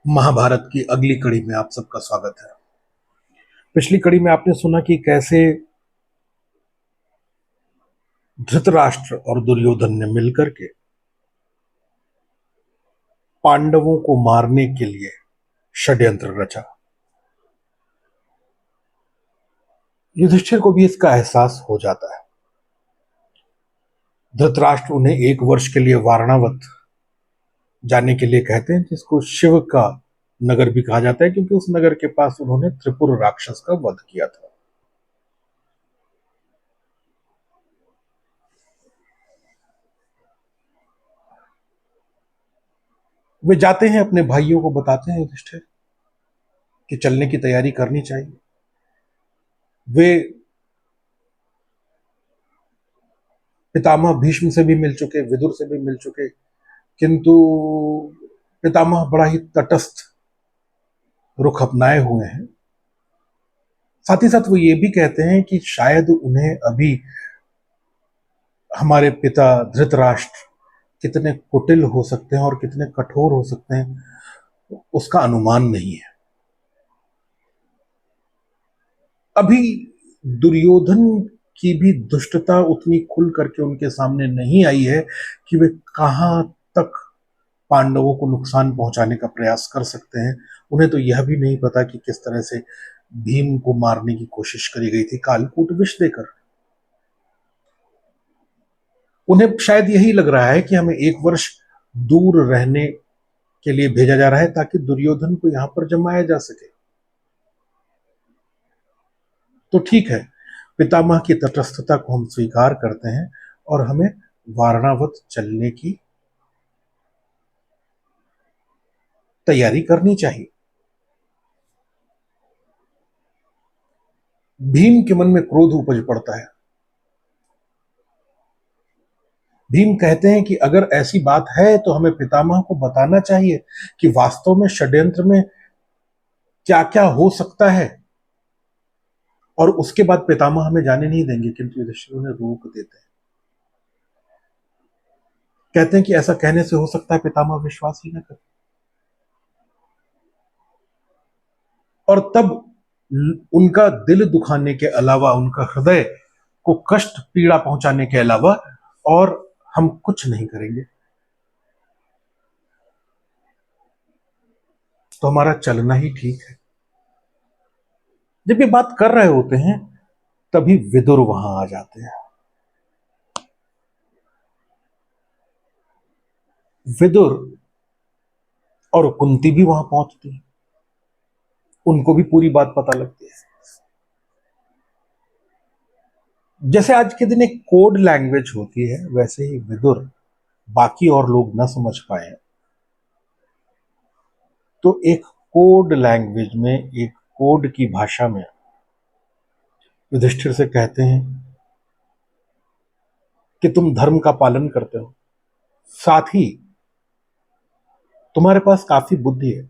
महाभारत की अगली कड़ी में आप सबका स्वागत है। पिछली कड़ी में आपने सुना कि कैसे धृतराष्ट्र और दुर्योधन ने मिलकर के पांडवों को मारने के लिए षड्यंत्र रचा। युधिष्ठिर को भी इसका एहसास हो जाता है। धृतराष्ट्र उन्हें 1 वर्ष के लिए वारणावत जाने के लिए कहते हैं, जिसको शिव का नगर भी कहा जाता है, क्योंकि उस नगर के पास उन्होंने त्रिपुर राक्षस का वध किया था। वे जाते हैं, अपने भाइयों को बताते हैं युधिष्ठिर कि चलने की तैयारी करनी चाहिए। वे पितामह भीष्म से भी मिल चुके, विदुर से भी मिल चुके, किंतु पितामह बड़ा ही तटस्थ रुख अपनाए हुए हैं। साथ ही साथ वो ये भी कहते हैं कि शायद उन्हें अभी हमारे पिता धृतराष्ट्र कितने कुटिल हो सकते हैं और कितने कठोर हो सकते हैं, उसका अनुमान नहीं है। अभी दुर्योधन की भी दुष्टता उतनी खुल करके उनके सामने नहीं आई है कि वे कहां तक पांडवों को नुकसान पहुंचाने का प्रयास कर सकते हैं। उन्हें तो यह भी नहीं पता कि किस तरह से भीम को मारने की कोशिश करी गई थी कालकूट विष देकर। उन्हें शायद यही लग रहा है कि हमें 1 वर्ष दूर रहने के लिए भेजा जा रहा है ताकि दुर्योधन को यहां पर जमाया जा सके। तो ठीक है, पितामह की तटस्थता को हम स्वीकार करते हैं और हमें वारणावत चलने की तैयारी करनी चाहिए। भीम के मन में क्रोध उपज पड़ता है। भीम कहते हैं कि अगर ऐसी बात है तो हमें पितामह को बताना चाहिए कि वास्तव में षड्यंत्र में क्या क्या हो सकता है, और उसके बाद पितामह हमें जाने नहीं देंगे। किंतु युधिष्ठिर उन्हें रोक देते हैं, कहते हैं कि ऐसा कहने से हो सकता है पितामह विश्वास ही न करें। और तब उनका दिल दुखाने के अलावा, उनका हृदय को कष्ट पीड़ा पहुंचाने के अलावा और हम कुछ नहीं करेंगे। तो हमारा चलना ही ठीक है। जब ये बात कर रहे होते हैं तभी विदुर वहां आ जाते हैं। विदुर और कुंती भी वहां पहुंचती है, उनको भी पूरी बात पता लगती है। जैसे आज के दिन एक कोड लैंग्वेज होती है, वैसे ही विदुर बाकी और लोग न समझ पाए तो एक कोड लैंग्वेज में, एक कोड की भाषा में युधिष्ठिर से कहते हैं कि तुम धर्म का पालन करते हो, साथ ही तुम्हारे पास काफी बुद्धि है,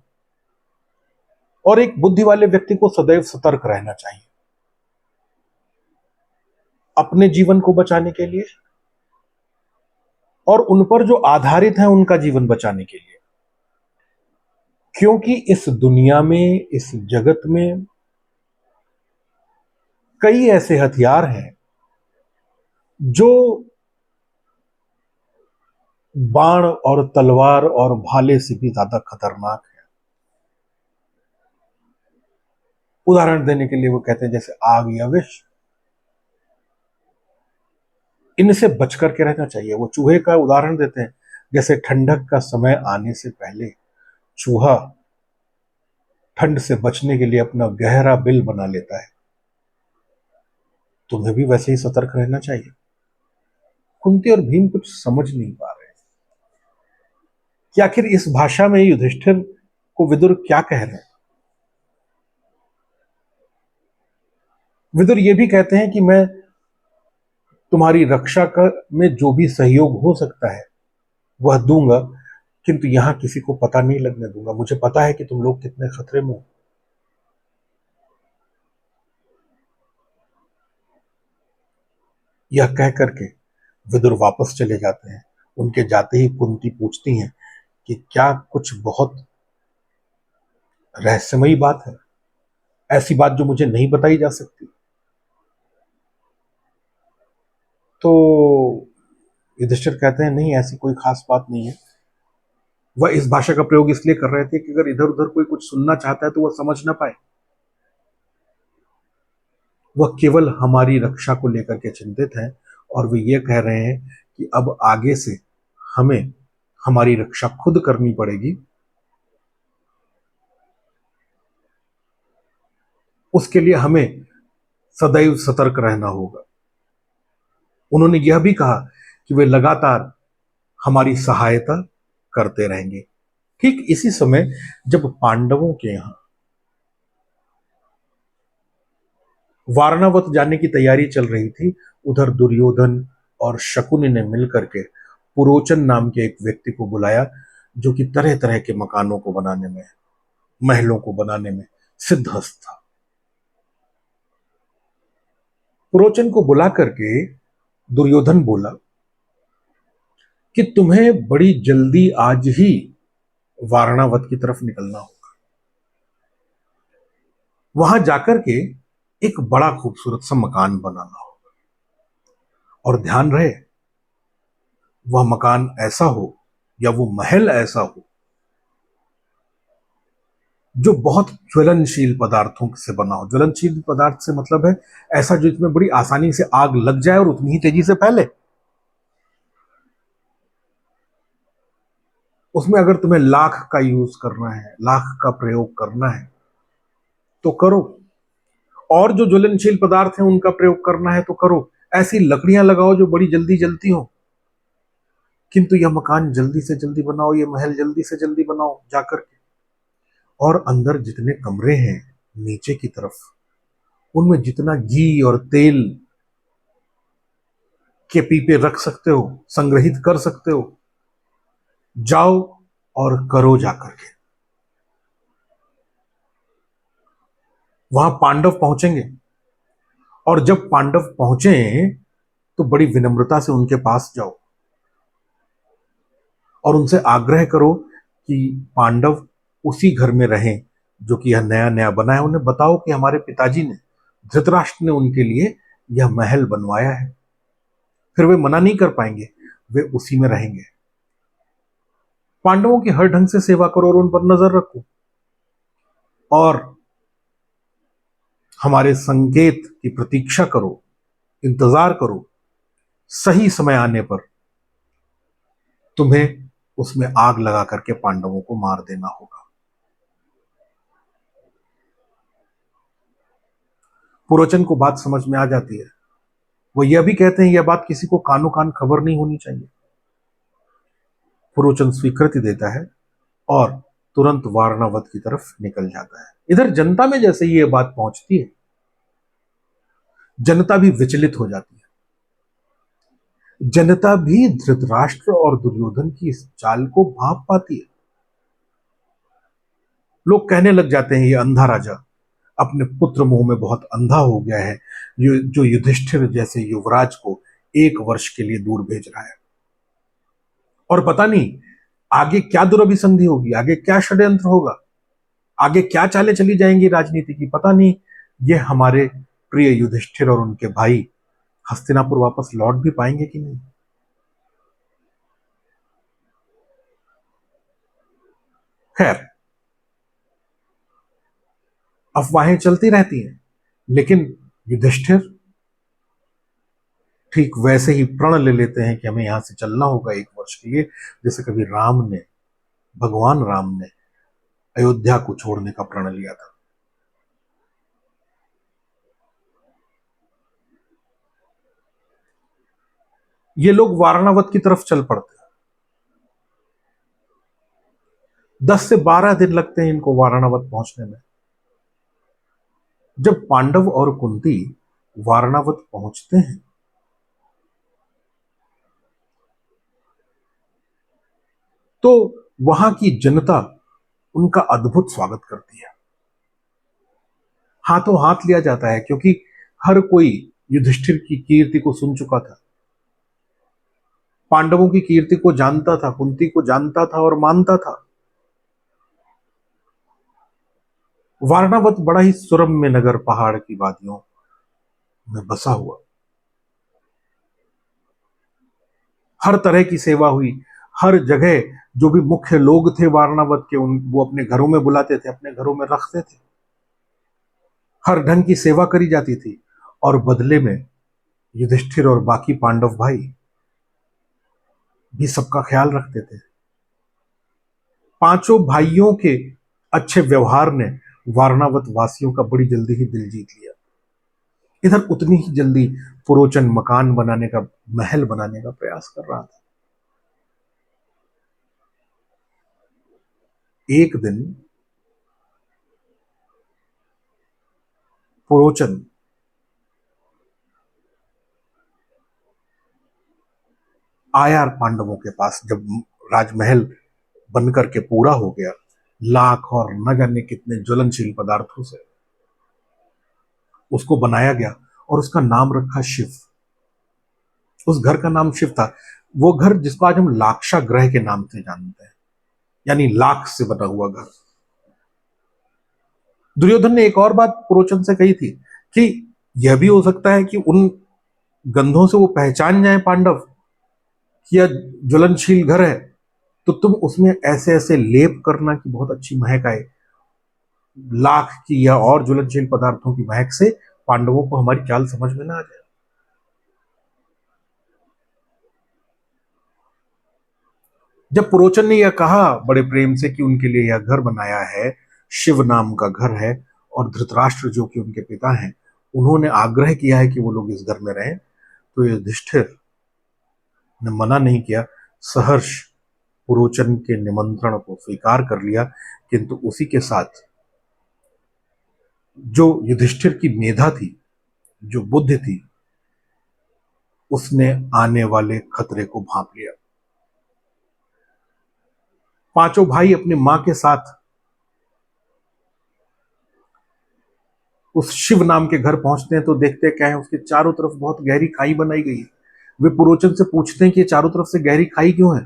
और एक बुद्धि वाले व्यक्ति को सदैव सतर्क रहना चाहिए अपने जीवन को बचाने के लिए और उन पर जो आधारित है उनका जीवन बचाने के लिए। क्योंकि इस दुनिया में, इस जगत में कई ऐसे हथियार हैं जो बाण और तलवार और भाले से भी ज्यादा खतरनाक है। उदाहरण देने के लिए वो कहते हैं जैसे आग या विष, इनसे बच करके रहना चाहिए। वो चूहे का उदाहरण देते हैं, जैसे ठंडक का समय आने से पहले चूहा ठंड से बचने के लिए अपना गहरा बिल बना लेता है, तुम्हें भी वैसे ही सतर्क रहना चाहिए। कुंती और भीम कुछ समझ नहीं पा रहे कि आखिर इस भाषा में युधिष्ठिर को विदुर क्या कह रहे हैं। विदुर ये भी कहते हैं कि मैं तुम्हारी रक्षा में जो भी सहयोग हो सकता है वह दूंगा, किंतु यहां किसी को पता नहीं लगने दूंगा। मुझे पता है कि तुम लोग कितने खतरे में हो। यह कह करके विदुर वापस चले जाते हैं। उनके जाते ही कुंती पूछती हैं कि क्या कुछ बहुत रहस्यमयी बात है, ऐसी बात जो मुझे नहीं बताई जा सकती। तो युधिष्ठिर कहते हैं नहीं, ऐसी कोई खास बात नहीं है। वह इस भाषा का प्रयोग इसलिए कर रहे थे कि अगर इधर उधर कोई कुछ सुनना चाहता है तो वह समझ ना पाए। वह केवल हमारी रक्षा को लेकर के चिंतित हैं, और वे ये कह रहे हैं कि अब आगे से हमें हमारी रक्षा खुद करनी पड़ेगी। उसके लिए हमें सदैव सतर्क रहना होगा। उन्होंने यह भी कहा कि वे लगातार हमारी सहायता करते रहेंगे। ठीक इसी समय जब पांडवों के यहां वारणावत जाने की तैयारी चल रही थी, उधर दुर्योधन और शकुनि ने मिलकर के पुरोचन नाम के एक व्यक्ति को बुलाया, जो कि तरह तरह के मकानों को बनाने में, महलों को बनाने में सिद्धहस्त था। पुरोचन को बुला करके दुर्योधन बोला कि तुम्हें बड़ी जल्दी आज ही वारणावत की तरफ निकलना होगा। वहां जाकर के एक बड़ा खूबसूरत सा मकान बनाना होगा, और ध्यान रहे वह मकान ऐसा हो या वो महल ऐसा हो जो बहुत ज्वलनशील पदार्थों से बना हो। ज्वलनशील पदार्थ से मतलब है ऐसा जो इसमें बड़ी आसानी से आग लग जाए और उतनी ही तेजी से फैले। उसमें अगर तुम्हें लाख का यूज करना है, लाख का प्रयोग करना है तो करो, और जो ज्वलनशील पदार्थ है उनका प्रयोग करना है तो करो। ऐसी लकड़ियां लगाओ जो बड़ी जल्दी जलती हो, किंतु यह मकान जल्दी से जल्दी बनाओ, यह महल जल्दी से जल्दी बनाओ जाकर के। और अंदर जितने कमरे हैं नीचे की तरफ, उनमें जितना घी और तेल के पीपे रख सकते हो, संग्रहित कर सकते हो, जाओ और करो जाकर के। वहां पांडव पहुंचेंगे, और जब पांडव पहुंचे तो बड़ी विनम्रता से उनके पास जाओ और उनसे आग्रह करो कि पांडव उसी घर में रहें जो कि यह नया नया बना है। उन्हें बताओ कि हमारे पिताजी ने, धृतराष्ट्र ने उनके लिए यह महल बनवाया है। फिर वे मना नहीं कर पाएंगे, वे उसी में रहेंगे। पांडवों की हर ढंग से सेवा करो और उन पर नजर रखो, और हमारे संकेत की प्रतीक्षा करो, इंतजार करो। सही समय आने पर तुम्हें उसमें आग लगा करके पांडवों को मार देना होगा। पुरोचन को बात समझ में आ जाती है। वो यह भी कहते हैं यह बात किसी को कानो कान खबर नहीं होनी चाहिए। पुरोचन स्वीकृति देता है और तुरंत वारणावत की तरफ निकल जाता है। इधर जनता में जैसे ही यह बात पहुंचती है, जनता भी विचलित हो जाती है। जनता भी धृतराष्ट्र और दुर्योधन की इस चाल को भांप पाती है। लोग कहने लग जाते हैं ये अंधा राजा अपने पुत्र मोह में बहुत अंधा हो गया है, जो युधिष्ठिर जैसे युवराज को 1 वर्ष के लिए दूर भेज रहा है। और पता नहीं आगे क्या दुरभिसंधि होगी, आगे क्या षड्यंत्र होगा, आगे क्या चालें चली जाएंगी राजनीति की, पता नहीं। ये हमारे प्रिय युधिष्ठिर और उनके भाई हस्तिनापुर वापस लौट भी पाएंगे कि नहीं। खैर, अफवाहें चलती रहती हैं, लेकिन युधिष्ठिर ठीक वैसे ही प्रण ले लेते हैं कि हमें यहां से चलना होगा 1 वर्ष के लिए, जैसे कभी भगवान राम ने अयोध्या को छोड़ने का प्रण लिया था। ये लोग वारणावत की तरफ चल पड़ते हैं। 10 से 12 दिन लगते हैं इनको वारणावत पहुंचने में। जब पांडव और कुंती वारणावत पहुंचते हैं तो वहां की जनता उनका अद्भुत स्वागत करती है। हाथों हाथ लिया जाता है, क्योंकि हर कोई युधिष्ठिर की कीर्ति को सुन चुका था, पांडवों की कीर्ति को जानता था, कुंती को जानता था और मानता था। वारणावत बड़ा ही सुरम्य नगर पहाड़ की वादियों में बसा हुआ। हर तरह की सेवा हुई, हर जगह जो भी मुख्य लोग थे वारणावत के, उन वो अपने घरों में बुलाते थे, अपने घरों में रखते थे। हर ढंग की सेवा करी जाती थी और बदले में युधिष्ठिर और बाकी पांडव भाई भी सबका ख्याल रखते थे। पांचों भाइयों के अच्छे व्यवहार ने वारणावत वासियों का बड़ी जल्दी ही दिल जीत लिया। इधर उतनी ही जल्दी पुरोचन मकान बनाने का, महल बनाने का प्रयास कर रहा था। एक दिन पुरोचन आया पांडवों के पास, जब राजमहल बनकर के पूरा हो गया, लाख और न जाने कितने ज्वलनशील पदार्थों से उसको बनाया गया और उसका नाम रखा शिव। उस घर का नाम शिव था। वो घर जिसको आज हम लाक्षा ग्रह के नाम से जानते हैं, यानी लाख से बना हुआ घर। दुर्योधन ने एक और बात पुरोचन से कही थी कि यह भी हो सकता है कि उन गंधों से वो पहचान जाए पांडव कि यह ज्वलनशील घर है, तो तुम उसमें ऐसे ऐसे लेप करना कि बहुत अच्छी महक आए। लाख की या और ज्वलनशील पदार्थों की महक से पांडवों को हमारी चाल समझ में ना आ जाए। जब पुरोचन ने यह कहा बड़े प्रेम से कि उनके लिए यह घर बनाया है, शिव नाम का घर है, और धृतराष्ट्र जो कि उनके पिता हैं, उन्होंने आग्रह किया है कि वो लोग इस घर में रहें, तो युधिष्ठिर ने मना नहीं किया। सहर्ष पुरोचन के निमंत्रण को स्वीकार कर लिया। किंतु उसी के साथ जो युधिष्ठिर की मेधा थी, जो बुद्धि थी, उसने आने वाले खतरे को भांप लिया। पांचों भाई अपनी मां के साथ उस शिव नाम के घर पहुंचते हैं तो देखते क्या है, उसके चारों तरफ बहुत गहरी खाई बनाई गई है। वे पुरोचन से पूछते हैं कि चारों तरफ से गहरी खाई क्यों है?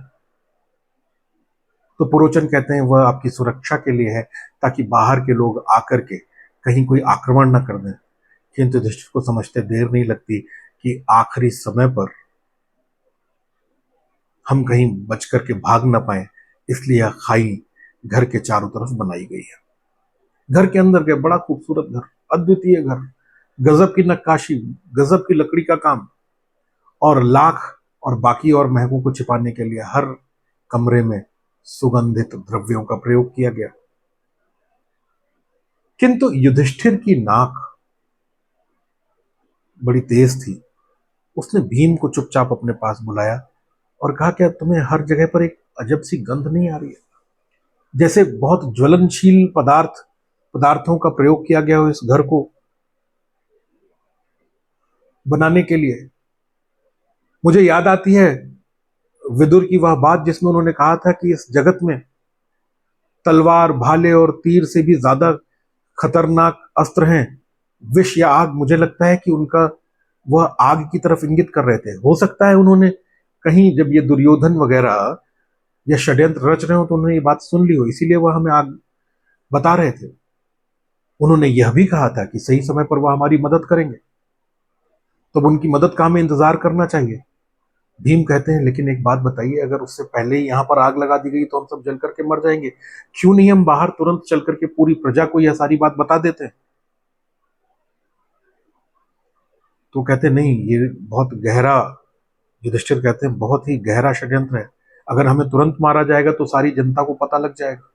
तो पुरोचन कहते हैं वह आपकी सुरक्षा के लिए है, ताकि बाहर के लोग आकर के कहीं कोई आक्रमण न कर दें। किंतु युधिष्ठिर को समझते देर नहीं लगती कि आखिरी समय पर हम कहीं बच करके भाग न पाए, इसलिए यह खाई घर के चारों तरफ बनाई गई है। घर के अंदर के बड़ा खूबसूरत घर, अद्वितीय घर, गजब की नक्काशी, गजब की लकड़ी का काम, और लाख और बाकी और महकों को छिपाने के लिए हर कमरे में सुगंधित द्रव्यों का प्रयोग किया गया। किंतु युधिष्ठिर की नाक बड़ी तेज थी। उसने भीम को चुपचाप अपने पास बुलाया और कहा, क्या तुम्हें हर जगह पर एक अजब सी गंध नहीं आ रही है? जैसे बहुत ज्वलनशील पदार्थों का प्रयोग किया गया हो इस घर को बनाने के लिए। मुझे याद आती है विदुर की वह बात जिसमें उन्होंने कहा था कि इस जगत में तलवार, भाले और तीर से भी ज्यादा खतरनाक अस्त्र हैं विष या आग। मुझे लगता है कि उनका वह आग की तरफ इंगित कर रहे थे। हो सकता है उन्होंने कहीं जब ये दुर्योधन वगैरह या षड्यंत्र रच रहे हो तो उन्होंने ये बात सुन ली हो, इसीलिए वह हमें आग बता रहे थे। उन्होंने यह भी कहा था कि सही समय पर वह हमारी मदद करेंगे, तो उनकी मदद का हमें इंतजार करना चाहिए। भीम कहते हैं, लेकिन एक बात बताइए, अगर उससे पहले ही यहां पर आग लगा दी गई तो हम सब जल करके मर जाएंगे। क्यों नहीं हम बाहर तुरंत चल करके पूरी प्रजा को यह सारी बात बता देते हैं? तो कहते नहीं, ये बहुत गहरा, युधिष्ठिर कहते हैं बहुत ही गहरा षड्यंत्र है। अगर हमें तुरंत मारा जाएगा तो सारी जनता को पता लग जाएगा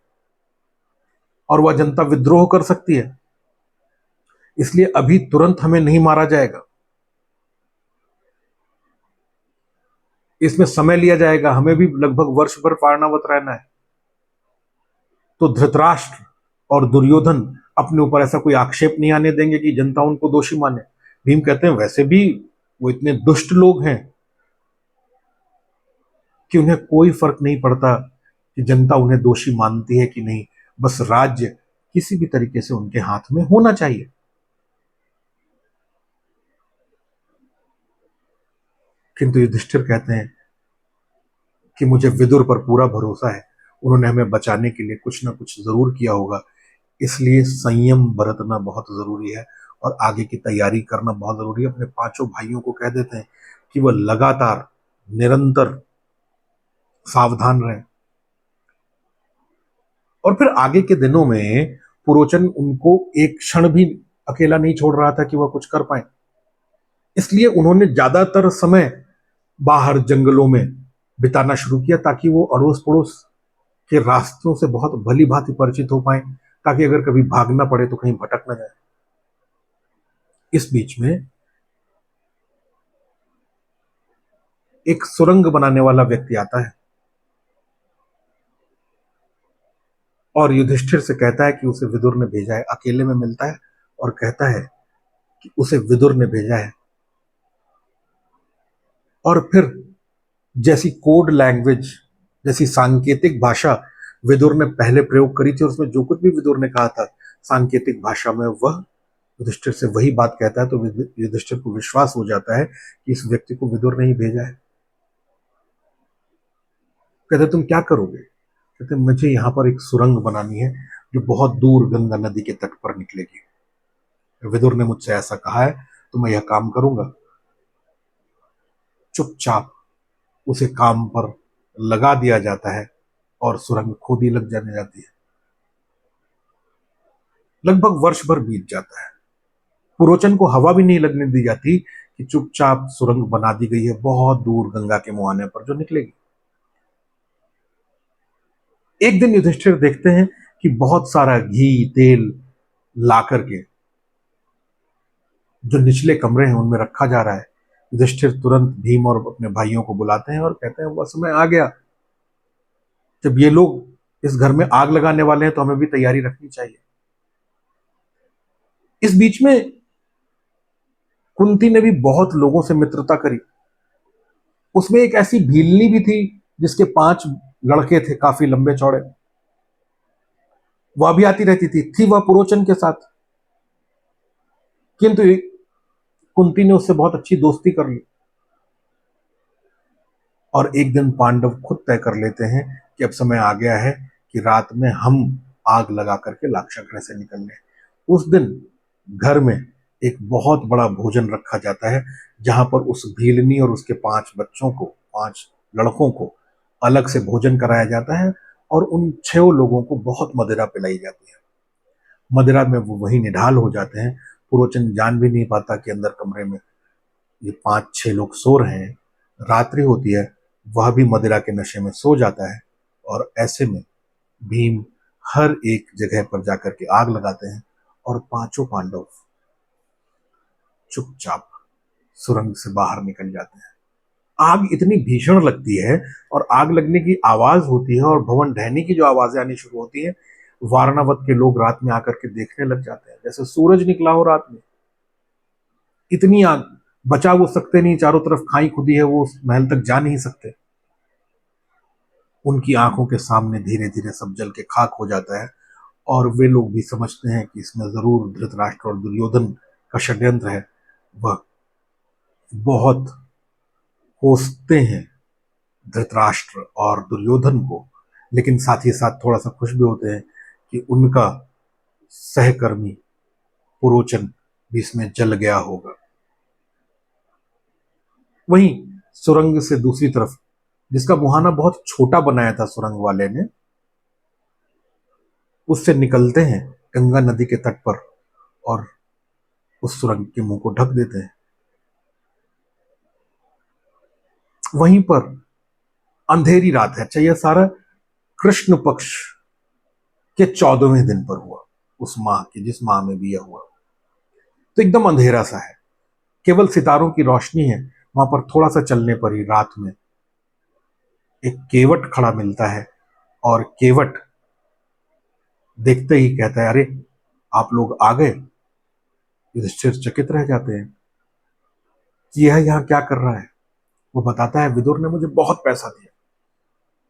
और वह जनता विद्रोह कर सकती है। इसलिए अभी तुरंत हमें नहीं मारा जाएगा, इसमें समय लिया जाएगा, हमें भी लगभग वर्ष भर वारणावत रहना है। तो धृतराष्ट्र और दुर्योधन अपने ऊपर ऐसा कोई आक्षेप नहीं आने देंगे कि जनता उनको दोषी माने। भीम कहते हैं वैसे भी वो इतने दुष्ट लोग हैं कि उन्हें कोई फर्क नहीं पड़ता कि जनता उन्हें दोषी मानती है कि नहीं, बस राज्य किसी भी तरीके से उनके हाथ में होना चाहिए। किंतु युधिष्ठिर कहते हैं कि मुझे विदुर पर पूरा भरोसा है, उन्होंने हमें बचाने के लिए कुछ ना कुछ जरूर किया होगा। इसलिए संयम बरतना बहुत जरूरी है और आगे की तैयारी करना बहुत जरूरी है। अपने पांचों भाइयों को कह देते हैं कि वह लगातार निरंतर सावधान रहें। और फिर आगे के दिनों में पुरोचन उनको एक क्षण भी अकेला नहीं छोड़ रहा था कि वह कुछ कर पाए। इसलिए उन्होंने ज्यादातर समय बाहर जंगलों में बिताना शुरू किया ताकि वो अड़ोस पड़ोस के रास्तों से बहुत भली भांति परिचित हो पाए, ताकि अगर कभी भागना पड़े तो कहीं भटक ना जाए। इस बीच में एक सुरंग बनाने वाला व्यक्ति आता है और युधिष्ठिर से कहता है कि उसे विदुर ने भेजा है। अकेले में मिलता है और कहता है कि उसे विदुर ने भेजा है। और फिर जैसी कोड लैंग्वेज, जैसी सांकेतिक भाषा विदुर ने पहले प्रयोग करी थी और उसमें जो कुछ भी विदुर ने कहा था सांकेतिक भाषा में, वह युधिष्ठिर से वही बात कहता है। तो युधिष्ठिर को विश्वास हो जाता है कि इस व्यक्ति को विदुर ने ही भेजा है। कहते तुम क्या करोगे? कहते मुझे यहां पर एक सुरंग बनानी है जो बहुत दूर गंगा नदी के तट पर निकलेगी। विदुर ने मुझसे ऐसा कहा है तो मैं यह काम करूंगा। चुपचाप उसे काम पर लगा दिया जाता है और सुरंग खुद ही लग जाने जाती है। लगभग वर्ष भर बीत जाता है। पुरोचन को हवा भी नहीं लगने दी जाती कि चुपचाप सुरंग बना दी गई है बहुत दूर गंगा के मुहाने पर जो निकलेगी। एक दिन युधिष्ठिर देखते हैं कि बहुत सारा घी तेल ला करके जो निचले कमरे हैं उनमें रखा जा रहा है। युधिष्ठिर तुरंत भीम और अपने भाइयों को बुलाते हैं और कहते हैं वह समय आ गया जब ये लोग इस घर में आग लगाने वाले हैं, तो हमें भी तैयारी रखनी चाहिए। इस बीच में कुंती ने भी बहुत लोगों से मित्रता करी। उसमें एक ऐसी भीलनी भी थी जिसके 5 लड़के थे काफी लंबे चौड़े। वह भी आती रहती थी वह पुरोचन के साथ। किंतु कुंती ने उससे बहुत अच्छी दोस्ती कर ली और एक दिन पांडव खुद तय कर लेते हैं कि अब समय आ गया है कि रात में हम आग लगा करके लाक्षागृह से निकलने। उस दिन घर में एक बहुत बड़ा भोजन रखा जाता है जहां पर उस भीलनी और उसके 5 बच्चों को, 5 लड़कों को अलग से भोजन कराया जाता है और उन 6 लोगों को बहुत मदिरा पिलाई जाती है। मदिरा में वो वही निढाल हो जाते हैं। पुरोचन जान भी नहीं पाता कि अंदर कमरे में ये 5-6 लोग सो रहे हैं। रात्रि होती है, वह भी मदिरा के नशे में सो जाता है और ऐसे में भीम हर एक जगह पर जाकर के आग लगाते हैं और 5 पांडव चुपचाप सुरंग से बाहर निकल जाते हैं। आग इतनी भीषण लगती है और आग लगने की आवाज होती है और भवन ढहने की जो आवाजें आनी शुरू होती है, वारणावत के लोग रात में आकर के देखने लग जाते हैं जैसे सूरज निकला हो रात में। इतनी आग, बचा वो सकते नहीं, चारों तरफ खाई खुदी है, वो उस महल तक जा नहीं सकते। उनकी आंखों के सामने धीरे धीरे सब जल के खाक हो जाता है और वे लोग भी समझते हैं कि इसमें जरूर धृतराष्ट्र और दुर्योधन का षड्यंत्र है। वह बहुत कोसते हैं धृतराष्ट्र और दुर्योधन को, लेकिन साथ ही साथ थोड़ा सा खुश भी होते हैं कि उनका सहकर्मी पुरोचन भी इसमें जल गया होगा। वहीं सुरंग से दूसरी तरफ, जिसका मुहाना बहुत छोटा बनाया था सुरंग वाले ने, उससे निकलते हैं गंगा नदी के तट पर और उस सुरंग के मुंह को ढक देते हैं। वहीं पर अंधेरी रात है। अच्छा, यह सारा कृष्ण पक्ष के 14वें दिन पर हुआ, उस माह के, जिस माह में भी यह हुआ। तो एकदम अंधेरा सा है, केवल सितारों की रोशनी है। वहां पर थोड़ा सा चलने पर ही रात में एक केवट खड़ा मिलता है और केवट देखते ही कहता है, अरे आप लोग आ गए। युधिष्ठिर चकित रह जाते हैं कि यह यहाँ क्या कर रहा है। वो बताता है, विदुर ने मुझे बहुत पैसा दिया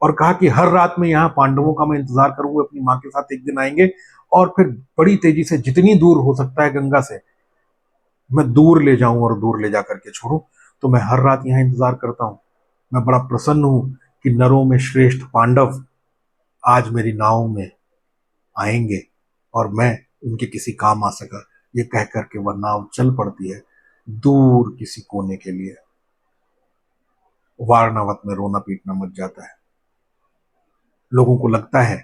और कहा कि हर रात में यहाँ पांडवों का मैं इंतजार करूंगा, अपनी माँ के साथ एक दिन आएंगे और फिर बड़ी तेजी से जितनी दूर हो सकता है गंगा से मैं दूर ले जाऊं और दूर ले जाकर के छोड़ूं। तो मैं हर रात यहाँ इंतजार करता हूं। मैं बड़ा प्रसन्न हूं कि नरों में श्रेष्ठ पांडव आज मेरी नाव में आएंगे और मैं उनके किसी काम आ सका, ये कह करके वह नाव चल पड़ती है दूर किसी कोने के लिए। वारणावत में रोना पीटना मच जाता है। लोगों को लगता है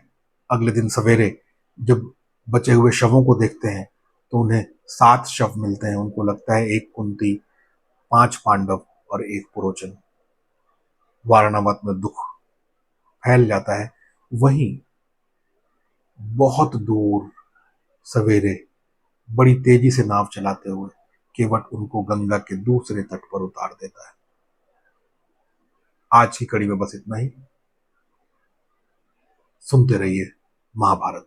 अगले दिन सवेरे जब बचे हुए शवों को देखते हैं तो उन्हें 7 शव मिलते हैं। उनको लगता है 1 कुंती, 5 पांडव और 1 पुरोचन। वारणावत में दुख फैल जाता है। वहीं बहुत दूर सवेरे बड़ी तेजी से नाव चलाते हुए केवट उनको गंगा के दूसरे तट पर उतार देता है। आज की कड़ी में बस इतना ही। सुनते रहिए महाभारत।